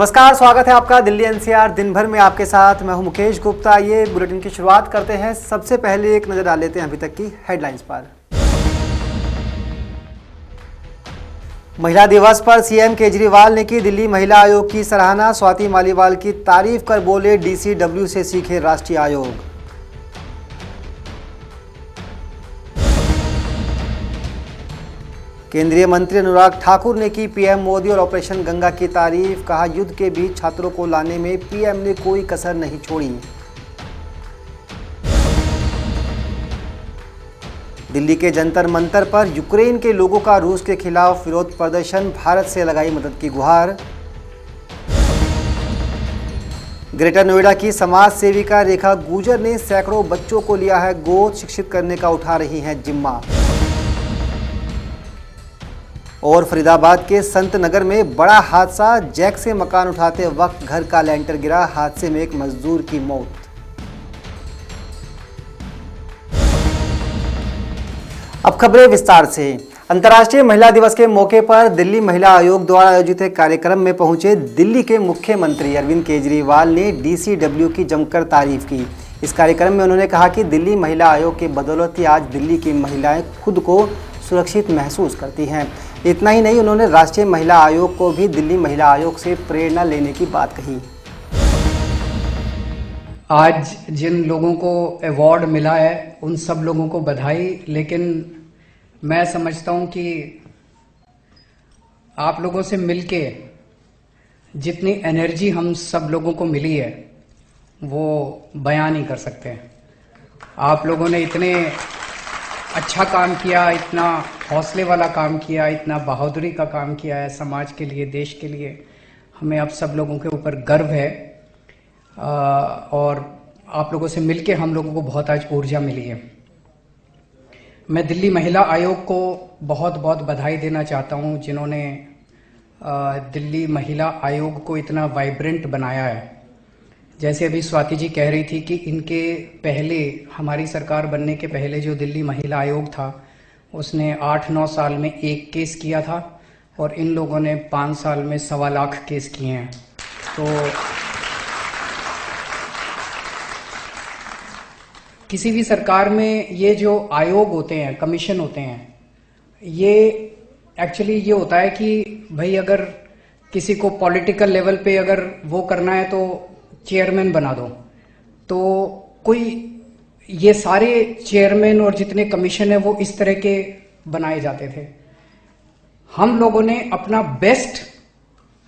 नमस्कार, स्वागत है आपका दिल्ली एनसीआर दिन भर में आपके साथ। मैं हूं मुकेश गुप्ता। ये बुलेटिन की शुरुआत करते हैं। सबसे पहले एक नजर डाल लेते हैं अभी तक की हेडलाइंस पर। महिला दिवस पर सीएम केजरीवाल ने की दिल्ली महिला आयोग की सराहना। स्वाति मालीवाल की तारीफ कर बोले, डीसीडब्ल्यू से सीखे राष्ट्रीय आयोग। केंद्रीय मंत्री अनुराग ठाकुर ने की पीएम मोदी और ऑपरेशन गंगा की तारीफ। कहा, युद्ध के बीच छात्रों को लाने में पीएम ने कोई कसर नहीं छोड़ी। दिल्ली के जंतर मंतर पर यूक्रेन के लोगों का रूस के खिलाफ विरोध प्रदर्शन। भारत से लगाई मदद की गुहार। ग्रेटर नोएडा की समाज सेविका रेखा गुर्जर ने सैकड़ों बच्चों को लिया है गोद, शिक्षित करने का उठा रही हैं जिम्मा। और फरीदाबाद के संत नगर में बड़ा हादसा। जैक से मकान उठाते वक्त घर का लेंटर गिरा। हादसे में एक मजदूर की मौत। अब खबरें विस्तार से। अंतर्राष्ट्रीय महिला दिवस के मौके पर दिल्ली महिला आयोग द्वारा आयोजित एक कार्यक्रम में पहुंचे दिल्ली के मुख्यमंत्री अरविंद केजरीवाल ने डीसीडब्ल्यू की जमकर तारीफ की। इस कार्यक्रम में उन्होंने कहा कि दिल्ली महिला आयोग की बदौलत ही आज दिल्ली की महिलाएं खुद को सुरक्षित महसूस करती हैं। इतना ही नहीं, उन्होंने राष्ट्रीय महिला आयोग को भी दिल्ली महिला आयोग से प्रेरणा लेने की बात कही। आज जिन लोगों को अवार्ड मिला है उन सब लोगों को बधाई, लेकिन मैं समझता हूं कि आप लोगों से मिलके जितनी एनर्जी हम सब लोगों को मिली है वो बयान नहीं कर सकते। आप लोगों ने इतने अच्छा काम किया, इतना हौसले वाला काम किया, इतना बहादुरी का काम किया है समाज के लिए, देश के लिए। हमें आप सब लोगों के ऊपर गर्व है और आप लोगों से मिलके हम लोगों को बहुत आज ऊर्जा मिली है। मैं दिल्ली महिला आयोग को बहुत बहुत बधाई देना चाहता हूं, जिन्होंने दिल्ली महिला आयोग को इतना वाइब्रेंट बनाया है। जैसे अभी स्वाति जी कह रही थी कि इनके पहले, हमारी सरकार बनने के पहले जो दिल्ली महिला आयोग था उसने 8-9 साल में 1 केस किया था और इन लोगों ने 5 साल में 1.25 लाख केस किए हैं। तो किसी भी सरकार में ये जो आयोग होते हैं, कमीशन होते हैं, ये एक्चुअली ये होता है कि भाई अगर किसी को पॉलिटिकल लेवल पे अगर वो करना है तो चेयरमैन बना दो। तो कोई ये सारे चेयरमैन और जितने कमीशन है वो इस तरह के बनाए जाते थे। हम लोगों ने अपना बेस्ट,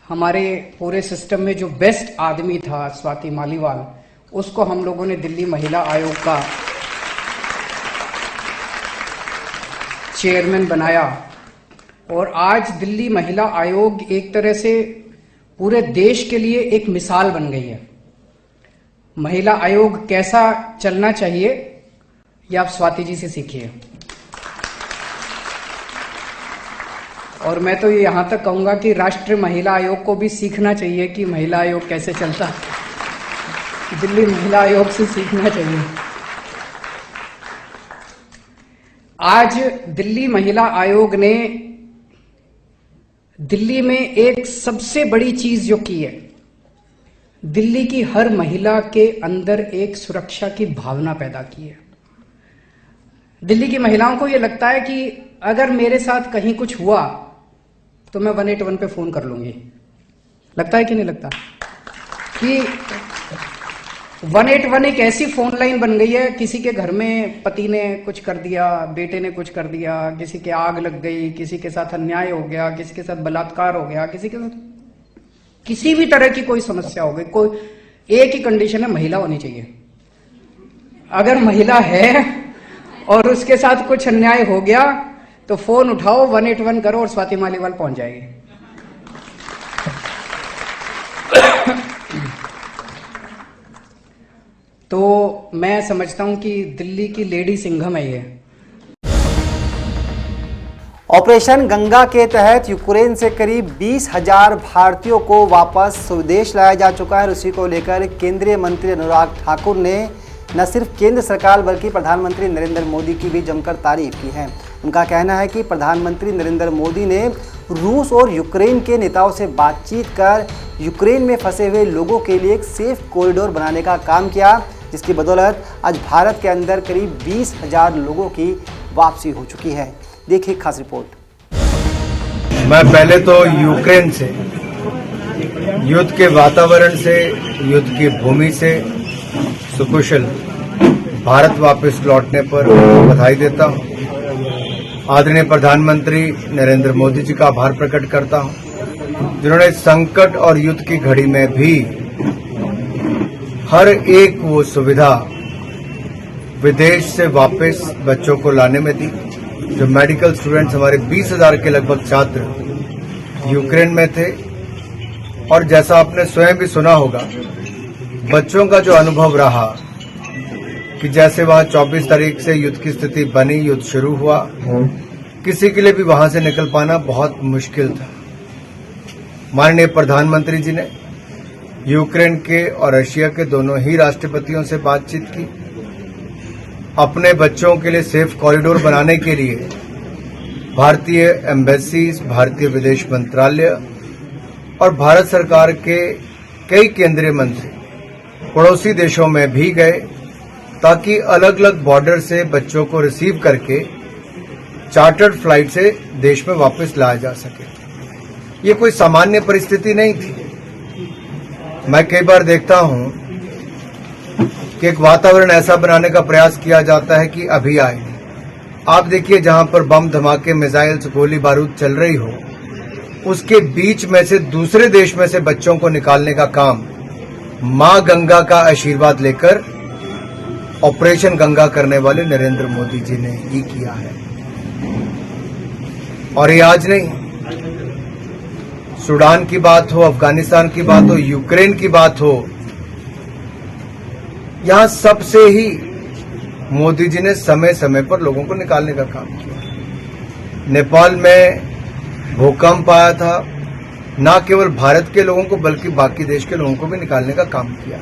हमारे पूरे सिस्टम में जो बेस्ट आदमी था स्वाति मालीवाल, उसको हम लोगों ने दिल्ली महिला आयोग का चेयरमैन बनाया। और आज दिल्ली महिला आयोग एक तरह से पूरे देश के लिए एक मिसाल बन गई है। महिला आयोग कैसा चलना चाहिए ये आप स्वाति जी से सीखिए। और मैं तो ये यहां तक कहूंगा कि राष्ट्रीय महिला आयोग को भी सीखना चाहिए कि महिला आयोग कैसे चलता है। दिल्ली महिला आयोग से सीखना चाहिए। आज दिल्ली महिला आयोग ने दिल्ली में एक सबसे बड़ी चीज जो की है, दिल्ली की हर महिला के अंदर एक सुरक्षा की भावना पैदा की है। दिल्ली की महिलाओं को यह लगता है कि अगर मेरे साथ कहीं कुछ हुआ तो मैं 181 पे फोन कर लूंगी। लगता है कि नहीं लगता कि 181 एक ऐसी फोन लाइन बन गई है। किसी के घर में पति ने कुछ कर दिया, बेटे ने कुछ कर दिया, किसी के आग लग गई, किसी के साथ अन्याय हो गया, किसी के साथ बलात्कार हो गया, किसी के साथ किसी भी तरह की कोई समस्या हो गई, कोई एक ही कंडीशन है, महिला होनी चाहिए। अगर महिला है और उसके साथ कुछ अन्याय हो गया तो फोन उठाओ, 181 करो और स्वाति मालीवाल पहुंच जाएगी। तो मैं समझता हूं कि दिल्ली की लेडी सिंघम है ये। ऑपरेशन गंगा के तहत यूक्रेन से करीब 20,000 भारतीयों को वापस स्वदेश लाया जा चुका है। उसी को लेकर केंद्रीय मंत्री अनुराग ठाकुर ने न सिर्फ केंद्र सरकार बल्कि प्रधानमंत्री नरेंद्र मोदी की भी जमकर तारीफ की है। उनका कहना है कि प्रधानमंत्री नरेंद्र मोदी ने रूस और यूक्रेन के नेताओं से बातचीत कर यूक्रेन में फंसे हुए लोगों के लिए एक सेफ कॉरिडोर बनाने का काम किया, जिसकी बदौलत आज भारत के अंदर करीब 20,000 लोगों की वापसी हो चुकी है। देखिए खास रिपोर्ट। मैं पहले तो यूक्रेन से, युद्ध के वातावरण से, युद्ध की भूमि से सुकुशल भारत वापस लौटने पर बधाई देता हूं। आदरणीय प्रधानमंत्री नरेंद्र मोदी जी का आभार प्रकट करता हूं, जिन्होंने संकट और युद्ध की घड़ी में भी हर एक वो सुविधा विदेश से वापस बच्चों को लाने में दी। जो मेडिकल स्टूडेंट्स हमारे 20,000 के लगभग छात्र यूक्रेन में थे, और जैसा आपने स्वयं भी सुना होगा, बच्चों का जो अनुभव रहा कि जैसे वहां 24 तारीख से युद्ध की स्थिति बनी, युद्ध शुरू हुआ, किसी के लिए भी वहां से निकल पाना बहुत मुश्किल था। माननीय प्रधानमंत्री जी ने यूक्रेन के और रशिया के दोनों ही राष्ट्रपतियों से बातचीत की। अपने बच्चों के लिए सेफ कॉरिडोर बनाने के लिए भारतीय एम्बेसीज, भारतीय विदेश मंत्रालय और भारत सरकार के कई केंद्रीय मंत्री पड़ोसी देशों में भी गए, ताकि अलग अलग बॉर्डर से बच्चों को रिसीव करके चार्टर्ड फ्लाइट से देश में वापस लाया जा सके। ये कोई सामान्य परिस्थिति नहीं थी। मैं कई बार देखता हूं कि एक वातावरण ऐसा बनाने का प्रयास किया जाता है कि अभी आए। आप देखिए, जहां पर बम धमाके, मिसाइल्स, गोली बारूद चल रही हो, उसके बीच में से दूसरे देश में से बच्चों को निकालने का काम मां गंगा का आशीर्वाद लेकर ऑपरेशन गंगा करने वाले नरेंद्र मोदी जी ने ही किया है। और ये आज नहीं, सूडान की बात हो, अफगानिस्तान की बात हो, यूक्रेन की बात हो, यहां सबसे ही मोदी जी ने समय समय पर लोगों को निकालने का काम किया। नेपाल में भूकंप आया था, न केवल भारत के लोगों को बल्कि बाकी देश के लोगों को भी निकालने का काम किया।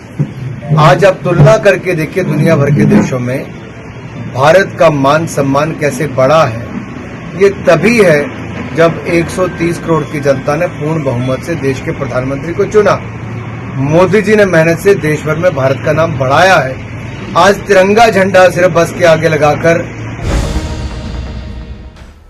आज आप तुलना करके देखिए, दुनिया भर के देशों में भारत का मान सम्मान कैसे बढ़ा है। ये तभी है जब 130 करोड़ की जनता ने पूर्ण बहुमत से देश के प्रधानमंत्री को चुना। मोदी जी ने मेहनत से देश भर में भारत का नाम बढ़ाया है। आज तिरंगा झंडा सिर्फ बस के आगे लगाकर।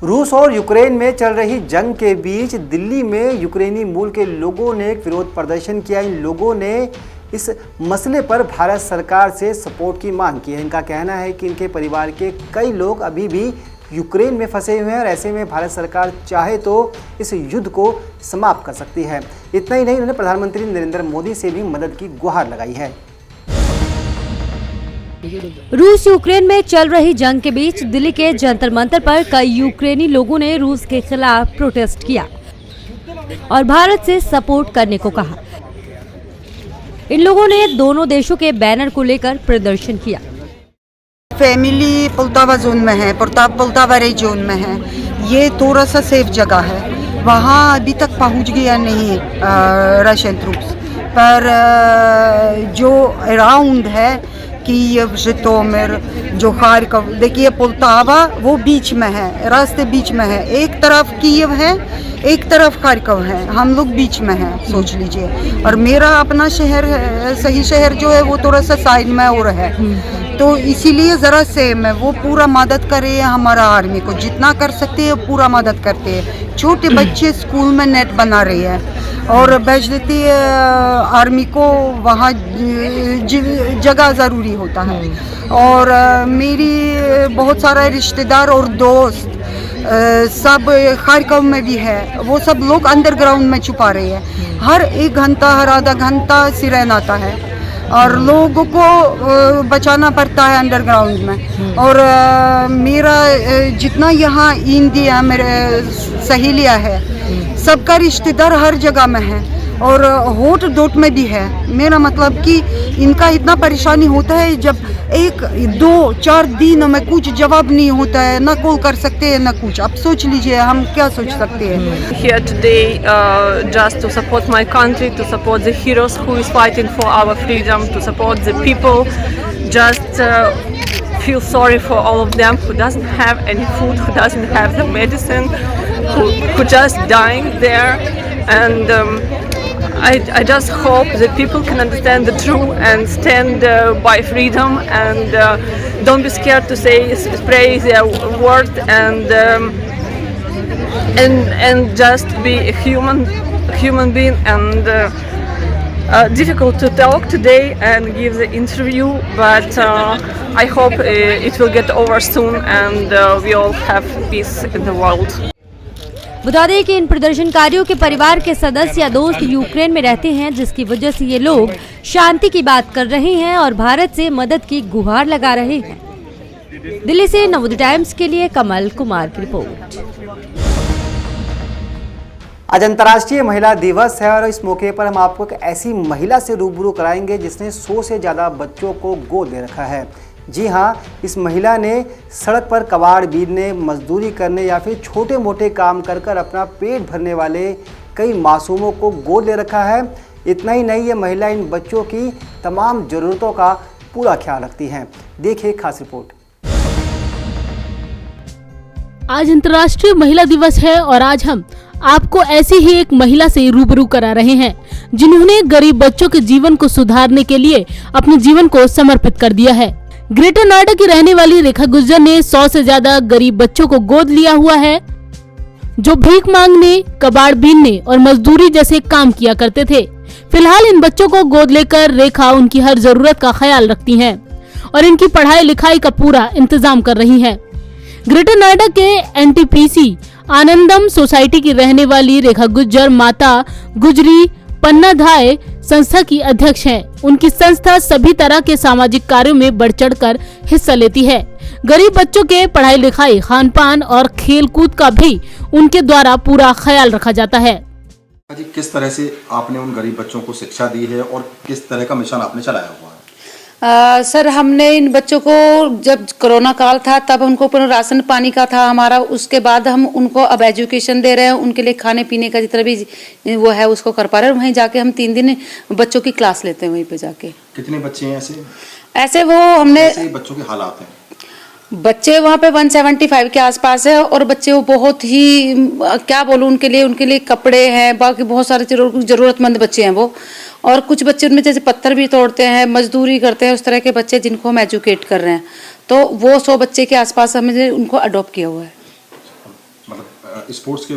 रूस और यूक्रेन में चल रही जंग के बीच दिल्ली में यूक्रेनी मूल के लोगों ने एक विरोध प्रदर्शन किया। इन लोगों ने इस मसले पर भारत सरकार से सपोर्ट की मांग की है। इनका कहना है कि इनके परिवार के कई लोग अभी भी यूक्रेन में फंसे हुए हैं और ऐसे में भारत सरकार चाहे तो इस युद्ध को समाप्त कर सकती है। इतना ही नहीं, उन्होंने प्रधानमंत्री नरेंद्र मोदी से भी मदद की गुहार लगाई है। रूस यूक्रेन में चल रही जंग के बीच दिल्ली के जंतर मंतर पर कई यूक्रेनी लोगों ने रूस के खिलाफ प्रोटेस्ट किया और भारत से सपोर्ट करने को कहा। इन लोगों ने दोनों देशों के बैनर को लेकर प्रदर्शन किया। फैमिली पोल्टावा जोन में है, पोल्टावा जोन में है। ये थोड़ा सा सेफ जगह है, वहाँ अभी तक पहुँच गया नहीं रशियन ट्रूप्स, पर जो अराउंड है कीव, जिटोमिर, जो खार्किव, देखिए पोल्टावा वो बीच में है, रास्ते बीच में है। एक तरफ कीव है, एक तरफ खार्किव है, हम लोग बीच में हैं, सोच लीजिए। और मेरा अपना शहर है, सही शहर जो है वो थोड़ा सा साइड में और है, तो इसीलिए ज़रा सेम है। वो पूरा मदद कर रहे हैं हमारा आर्मी को, जितना कर सकते हैं पूरा मदद करते हैं। छोटे बच्चे स्कूल में नेट बना रहे हैं और भेज देते हैं आर्मी को, वहाँ जगह ज़रूरी होता है। और मेरी बहुत सारे रिश्तेदार और दोस्त सब खार्किव में भी है, वो सब लोग अंडरग्राउंड में छुपा रहे हैं। हर एक घंटा, हर आधा घंटा सिरेन आता है और लोगों को बचाना पड़ता है अंडरग्राउंड में। और मेरा जितना यहाँ इंडिया मेरे सहेलियाँ है, सबका रिश्तेदार हर जगह में है और होट डोट में भी है। मेरा मतलब कि इनका इतना परेशानी होता है, जब 1-2-4 दिन में कुछ जवाब नहीं होता है, ना कॉल कर सकते हैं ना कुछ। अब सोच लीजिए हम क्या सोच सकते हैं। Here today just to support my country, to support the heroes who is fighting for our freedom, to support the people, just feel sorry for all of them who doesn't have any food, who doesn't have the medicine, who just dying there, and I just hope that people can understand the truth and stand by freedom, and don't be scared to spray their word, and just be a human being. And difficult to talk today and give the interview, but I hope it will get over soon, and we all have peace in the world. बता दें कि इन प्रदर्शनकारियों के परिवार के सदस्य या दोस्त यूक्रेन में रहते हैं, जिसकी वजह से ये लोग शांति की बात कर रहे हैं और भारत से मदद की गुहार लगा रहे हैं। दिल्ली से नवोदय टाइम्स के लिए कमल कुमार की रिपोर्ट। आज अंतर्राष्ट्रीय महिला दिवस है और इस मौके पर हम आपको एक ऐसी महिला से रूबरू कराएंगे जिसने 100 से ज़्यादा बच्चों को गोद ले रखा है। जी हाँ, इस महिला ने सड़क पर कबाड़ बीनने, मजदूरी करने या फिर छोटे मोटे काम कर कर अपना पेट भरने वाले कई मासूमों को गोद ले रखा है। इतना ही नहीं, ये महिला इन बच्चों की तमाम ज़रूरतों का पूरा ख्याल रखती हैं। देखिए खास रिपोर्ट। आज अंतर्राष्ट्रीय महिला दिवस है और आज हम आपको ऐसी ही एक महिला से रूबरू करा रहे हैं जिन्होंने गरीब बच्चों के जीवन को सुधारने के लिए अपने जीवन को समर्पित कर दिया है। ग्रेटर नोएडा की रहने वाली रेखा गुर्जर ने 100 से ज्यादा गरीब बच्चों को गोद लिया हुआ है, जो भीख मांगने, कबाड़ बीनने और मजदूरी जैसे काम किया करते थे। फिलहाल इन बच्चों को गोद लेकर रेखा उनकी हर जरूरत का ख्याल रखती हैं और इनकी पढ़ाई लिखाई का पूरा इंतजाम कर रही हैं। ग्रेटर नोएडा के एनटीपीसी आनंदम सोसाइटी की रहने वाली रेखा गुर्जर माता गुजरी पन्नाधाय संस्था की अध्यक्ष हैं। उनकी संस्था सभी तरह के सामाजिक कार्यों में बढ़ चढ़कर हिस्सा लेती है। गरीब बच्चों के पढ़ाई लिखाई, खान पान और खेल कूद का भी उनके द्वारा पूरा ख्याल रखा जाता है। जी, किस तरह से आपने उन गरीब बच्चों को शिक्षा दी है और किस तरह का मिशन आपने चलाया हुआ है? सर, हमने इन बच्चों को जब कोरोना काल था तब उनको पूरा राशन पानी का था हमारा, उसके बाद हम उनको अब एजुकेशन दे रहे हैं, उनके लिए खाने पीने का जितना भी वो है उसको कर पा रहे हैं। वहीं जाके हम 3 दिन बच्चों की क्लास लेते हैं वहीं पे जाके। कितने बच्चे हैं ऐसे वो हमने बच्चों के हालात हैं? बच्चे वहाँ पे 175 के आसपास है और बच्चे वो बहुत ही क्या बोलूँ, उनके लिए कपड़े हैं, बाकी बहुत सारे जरूरतमंद बच्चे हैं वो। और कुछ बच्चे उनमें जैसे पत्थर भी तोड़ते हैं, मजदूरी करते हैं, उस तरह के बच्चे जिनको हम एजुकेट कर रहे हैं। तो वो 100 बच्चे के आसपास हमने उनको अडॉप्ट किया हुआ है। मतलब स्पोर्ट्स के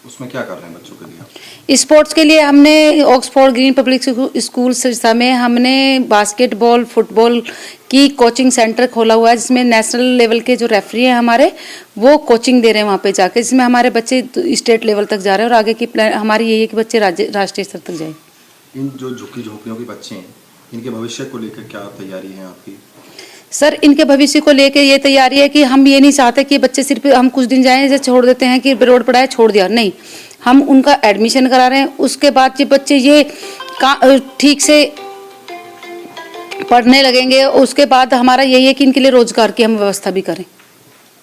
उसमें क्या कर रहे हैं बच्चों के लिए? स्पोर्ट्स के लिए हमने Oxford green public school Sirsa में हमने बास्केटबॉल, फुटबॉल की कोचिंग सेंटर खोला हुआ है, जिसमें नेशनल लेवल के जो रेफरी हैं हमारे वो कोचिंग दे रहे हैं वहाँ पे जाके, जिसमें हमारे बच्चे स्टेट लेवल तक जा रहे हैं और आगे की प्लान हमारी यही है कि बच्चे राष्ट्रीय स्तर तक जाए। इन जो झुग्गी झोंपड़ियों के बच्चे हैं, इनके भविष्य को लेकर क्या तैयारी है आपकी? सर, इनके भविष्य को लेकर ये तैयारी है कि हम ये नहीं चाहते कि बच्चे सिर्फ हम कुछ दिन जाएं जैसे छोड़ देते हैं कि रोड पड़ा है छोड़ दिया, नहीं, हम उनका एडमिशन करा रहे हैं। उसके बाद ये बच्चे ये ठीक से पढ़ने लगेंगे, उसके बाद हमारा यही है कि इनके लिए रोजगार की हम व्यवस्था भी करें।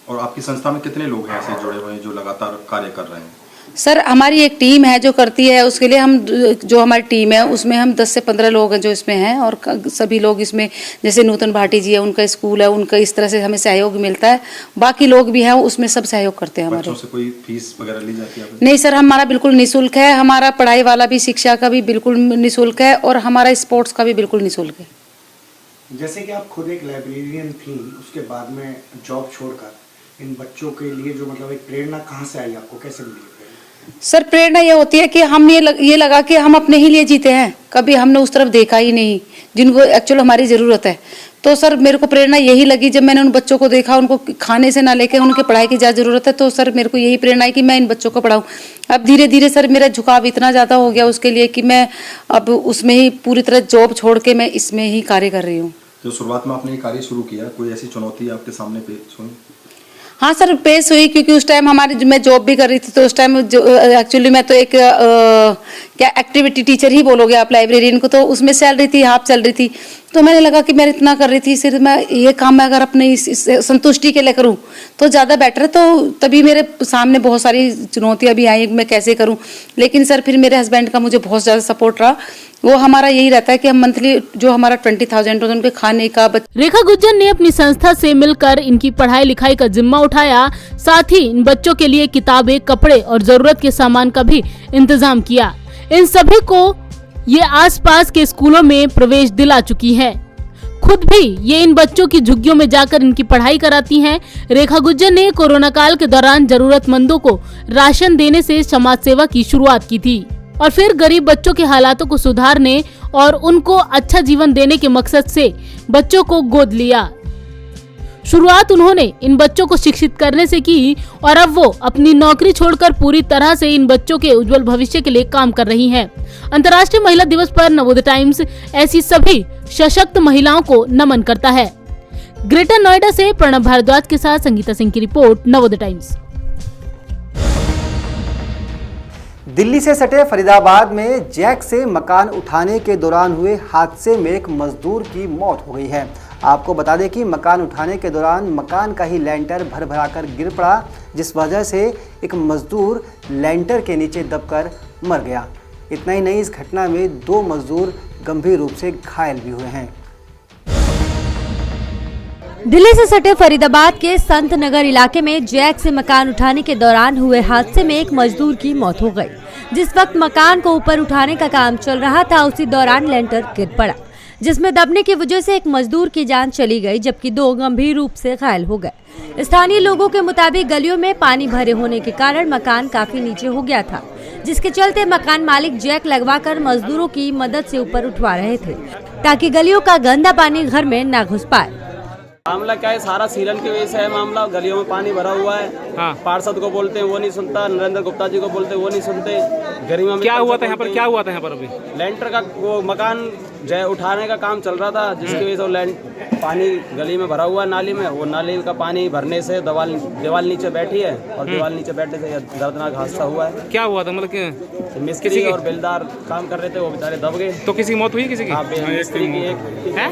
और आपकी संस्था में कितने लोग हैं ऐसे जुड़े हुए हैं जो लगातार कार्य कर रहे हैं? सर, हमारी एक टीम है जो करती है, उसके लिए हम जो हमारी टीम है उसमें हम 10 से 15 लोग हैं जो इसमें हैं और सभी लोग इसमें, जैसे नूतन भाटी जी है, उनका स्कूल है, उनका इस तरह से हमें सहयोग मिलता है। बाकी लोग भी हैं उसमें सब सहयोग करते हैं हमारे। बच्चों से कोई फीस वगैरह ली जाती है? नहीं सर, हमारा बिल्कुल निःशुल्क है। हमारा पढ़ाई वाला भी, शिक्षा का भी बिल्कुल निःशुल्क है और हमारा स्पोर्ट्स का भी बिल्कुल निःशुल्क है। जैसे कि आप खुद एक लाइब्रेरियन थी, उसके बाद में जॉब छोड़कर इन बच्चों के लिए जो मतलब एक प्रेरणा कहाँ से आई आपको, कैसे मिली? सर, प्रेरणा ये होती है कि हम ये लगा कि हम अपने ही लिए जीते हैं, कभी हमने उस तरफ देखा ही नहीं जिनको एक्चुअल हमारी ज़रूरत है। तो सर, मेरे को प्रेरणा यही लगी जब मैंने उन बच्चों को देखा, उनको खाने से ना लेके उनके पढ़ाई की ज़्यादा ज़रूरत है, तो सर मेरे को यही प्रेरणा है कि मैं इन बच्चों को पढ़ाऊँ। अब धीरे धीरे सर मेरा झुकाव इतना ज़्यादा हो गया उसके लिए कि मैं अब उसमें ही पूरी तरह जॉब छोड़ के मैं इसमें ही कार्य कर रही हूँ। जो शुरुआत में आपने ये कार्य शुरू किया, कोई ऐसी चुनौती आपके सामने पेश हुई? हाँ सर, पेश हुई, क्योंकि उस टाइम हमारी मैं जॉब भी कर रही थी, तो उस टाइम एक्चुअली मैं तो एक क्या एक्टिविटी टीचर ही बोलोगे आप लाइब्रेरियन को, तो उसमें सैलरी थी, हाफ सैलरी थी। तो मैंने लगा कि मैं इतना कर रही थी, सिर्फ मैं ये काम मैं अगर अपने इस संतुष्टि के लिए करूँ तो ज़्यादा बेटर है। तो तभी मेरे सामने बहुत सारी चुनौतियाँ भी आई, मैं कैसे करूँ। लेकिन सर फिर मेरे हस्बैंड का मुझे बहुत ज़्यादा सपोर्ट रहा, वो हमारा यही रहता है कि हम मंथली जो हमारा 20,000 होता है उनके खाने का। रेखा गुज्जर ने अपनी संस्था से मिलकर इनकी पढ़ाई लिखाई का जिम्मा उठाया, साथ ही इन बच्चों के लिए किताबें, कपड़े और जरूरत के सामान का भी इंतजाम किया। इन सभी को ये आसपास के स्कूलों में प्रवेश दिला चुकी है। खुद भी ये इन बच्चों की झुग्गियों में जाकर इनकी पढ़ाई कराती हैं। रेखा गुज्जर ने कोरोना काल के दौरान जरूरतमंदों को राशन देने से समाज सेवा की शुरुआत की थी और फिर गरीब बच्चों के हालातों को सुधारने और उनको अच्छा जीवन देने के मकसद से बच्चों को गोद लिया। शुरुआत उन्होंने इन बच्चों को शिक्षित करने से की और अब वो अपनी नौकरी छोड़कर पूरी तरह से इन बच्चों के उज्जवल भविष्य के लिए काम कर रही हैं। अंतर्राष्ट्रीय महिला दिवस पर नवोदय टाइम्स ऐसी सभी सशक्त महिलाओं को नमन करता है। ग्रेटर नोएडा से प्रणब भारद्वाज के साथ संगीता सिंह की रिपोर्ट, नवोदय टाइम्स। दिल्ली से सटे फरीदाबाद में जैक से मकान उठाने के दौरान हुए हादसे में एक मजदूर की मौत हो गई है। आपको बता दें कि मकान उठाने के दौरान मकान का ही लैंटर भर-भराकर गिर पड़ा, जिस वजह से एक मजदूर लैंटर के नीचे दबकर मर गया। इतना ही नहीं, इस घटना में 2 मजदूर गंभीर रूप से घायल भी हुए हैं। दिल्ली से सटे फरीदाबाद के संत नगर इलाके में जैक से मकान उठाने के दौरान हुए हादसे में एक मजदूर की मौत हो गई। जिस वक्त मकान को ऊपर उठाने का काम चल रहा था, उसी दौरान लेंटर गिर पड़ा, जिसमें दबने की वजह से एक मजदूर की जान चली गई, जबकि 2 गंभीर रूप से घायल हो गए। स्थानीय लोगों के मुताबिक गलियों में पानी भरे होने के कारण मकान काफी नीचे हो गया था, जिसके चलते मकान मालिक जैक लगवाकर मजदूरों की मदद से ऊपर उठवा रहे थे, ताकि गलियों का गंदा पानी घर में न घुस पाए। मामला क्या है, सारा सीलन की वजह से है मामला। गलियों में पानी भरा हुआ है। हाँ। पार्षद को बोलते हैं वो नहीं सुनता, नरेंद्र गुप्ता जी को बोलते हैं वो नहीं सुनते। गरिमा में क्या हुआ था यहाँ पर? क्या हुआ था यहाँ पर? अभी लेंटर का वो मकान जो उठाने का काम चल रहा था, जिसकी वजह से पानी गली में भरा हुआ है नाली में। वो नाली का पानी भरने से दीवार नीचे बैठी है और दीवार नीचे बैठने से दर्दनाक हादसा हुआ है। क्या हुआ था? मतलब मिस्त्री और बेलदार काम कर रहे थे, वो बेचारे दब गए। तो किसी की मौत हुई? किसी की? हाँ, मिस्त्री की एक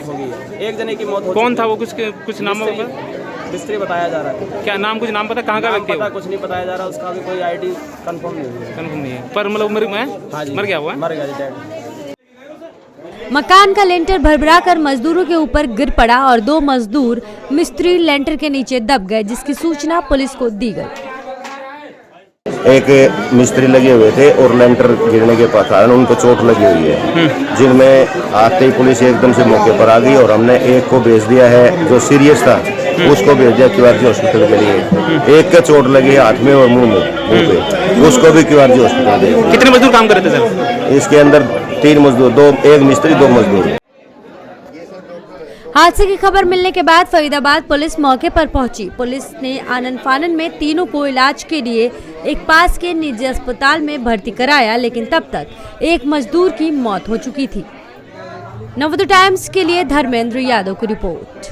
होगी, एक जने की मौत हो। कौन था वो? कुछ नाम मिस्त्री बताया जा रहा है। क्या नाम? कुछ नाम पता? कहाँ का व्यक्ति? पता कुछ नहीं बताया जा रहा, उसका भी कोई आईडी कंफर्म नहीं है। पर मतलब मर गया हुआ? मर गया। मकान का लेंटर भरभरा कर मजदूरों के ऊपर गिर पड़ा और 2 मजदूर मिस्त्री लेंटर के नीचे दब गए, जिसकी सूचना पुलिस को दी गई। एक मिस्त्री लगे हुए थे और लेंटर गिरने के कारण उनको चोट लगी हुई है, जिनमें आते ही पुलिस एकदम से मौके पर आ गई और हमने एक को भेज दिया है जो सीरियस था, उसको भेज दिया क्यूआरजी हॉस्पिटल के लिए। एक के चोट लगी है हाथ में और मुंह पे, उसको भी क्यूआरजी हॉस्पिटल गए। कितने मजदूर काम कर रहे थे सर? इसके अंदर 3 मजदूर, एक मिस्त्री 2 मजदूर। हादसे की खबर मिलने के बाद फरीदाबाद पुलिस मौके पर पहुंची। पुलिस ने आनन फानन में तीनों को इलाज के लिए एक पास के निजी अस्पताल में भर्ती कराया, लेकिन तब तक एक मजदूर की मौत हो चुकी थी। नवोदय टाइम्स के लिए धर्मेंद्र यादव की रिपोर्ट।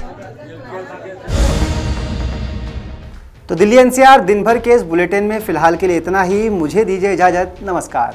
तो दिल्ली एनसीआर दिन भर के इस बुलेटिन में फिलहाल के लिए इतना ही। मुझे दीजिए इजाजत। नमस्कार।